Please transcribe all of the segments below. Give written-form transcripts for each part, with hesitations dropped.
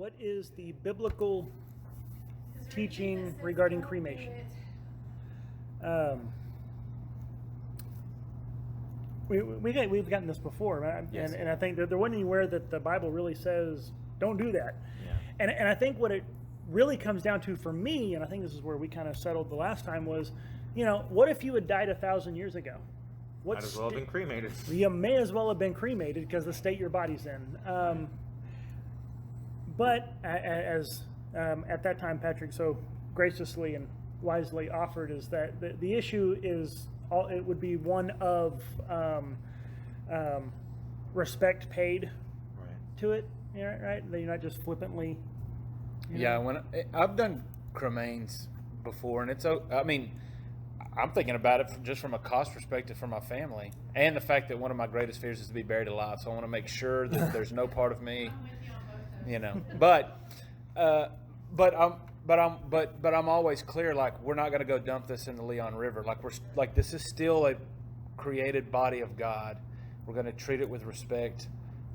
What is the biblical teaching regarding cremation? We've gotten this before, right? Yes. And I think that there wasn't anywhere that the Bible really says don't do that. Yeah. And I think what it really comes down to for me, and I think this is where we kind of settled the last time, was, what if you had died 1,000 years ago? Might as well have been cremated. You may as well have been cremated because the state your body's in. But as at that time Patrick so graciously and wisely offered, is that the issue is it would be one of respect paid to it, right? That you're not just flippantly. Yeah, when I've done cremains before, and I'm thinking about it just from a cost perspective for my family, and the fact that one of my greatest fears is to be buried alive. So I want to make sure that there's no part of me, But I'm always clear. Like, we're not going to go dump this in the Leon River. This is still a created body of God. We're going to treat it with respect.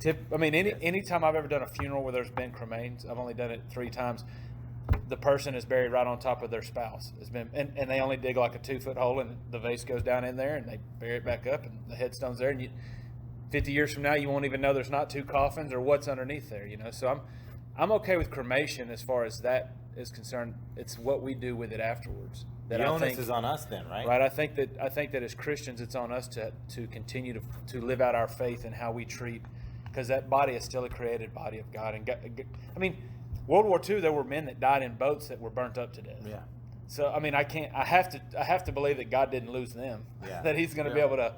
Anytime I've ever done a funeral where there's been cremains, I've only done it 3 times. The person is buried right on top of their spouse. And they only dig like a 2-foot hole, and the vase goes down in there, and they bury it back up, and the headstone's there. And 50 years from now, you won't even know there's not 2 coffins or what's underneath there. So I'm okay with cremation as far as that is concerned. It's what we do with it afterwards. The onus is on us then, right? Right. I think that as Christians, it's on us to continue to live out our faith in how we treat, because that body is still a created body of God. And World War II, there were men that died in boats that were burnt up to death. Yeah. So I have to believe that God didn't lose them. Yeah. That He's going to be able to,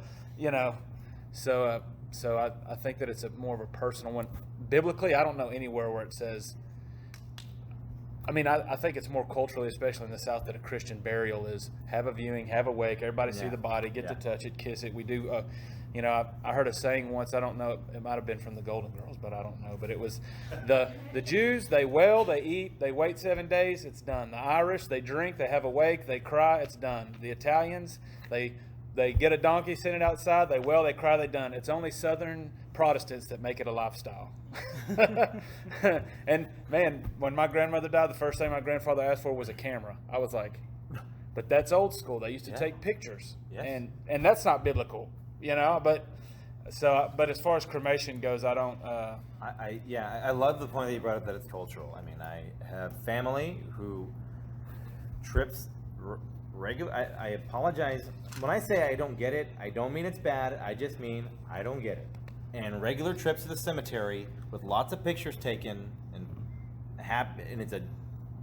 So I think that it's more of a personal one. Biblically, I don't know anywhere where it says. I think it's more culturally, especially in the South, that a Christian burial is have a viewing, have a wake, everybody see the body, get to touch it, kiss it. We do. I heard a saying once. I don't know. It might have been from the Golden Girls, but I don't know. But it was the Jews. They wail, they eat, they wait 7 days. It's done. The Irish, they drink, they have a wake, they cry. It's done. The Italians, they get a donkey, send it outside. They wail, they cry, they done. It's only Southern Protestants that make it a lifestyle. And man, when my grandmother died, the first thing my grandfather asked for was a camera. I was like, but that's old school. They used to take pictures, and that's not biblical. But as far as cremation goes, I don't. I love the point that you brought up, that it's cultural. I have family who trips regular. I apologize when I say I don't get it. I don't mean it's bad. I just mean I don't get it. And regular trips to the cemetery with lots of pictures taken and it's a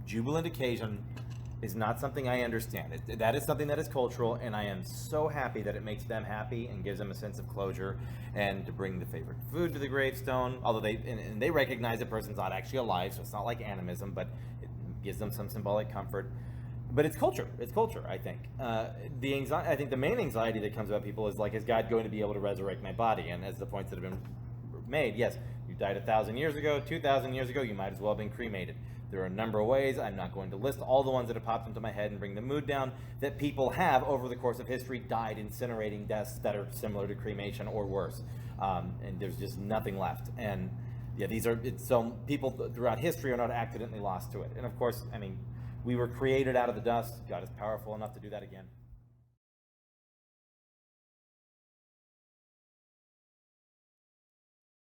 jubilant occasion is not something I understand. That is something that is cultural, and I am so happy that it makes them happy and gives them a sense of closure, and to bring the favorite food to the gravestone, although they recognize the person's not actually alive, so it's not like animism, but it gives them some symbolic comfort. But it's culture. It's culture, I think. I think the main anxiety that comes about people is is God going to be able to resurrect my body? And as the points that have been made, yes, you died 1,000 years ago, 2,000 years ago, you might as well have been cremated. There are a number of ways. I'm not going to list all the ones that have popped into my head and bring the mood down, that people have over the course of history died incinerating deaths that are similar to cremation or worse. And there's just nothing left. And so people throughout history are not accidentally lost to it. And of course, we were created out of the dust. God is powerful enough to do that again.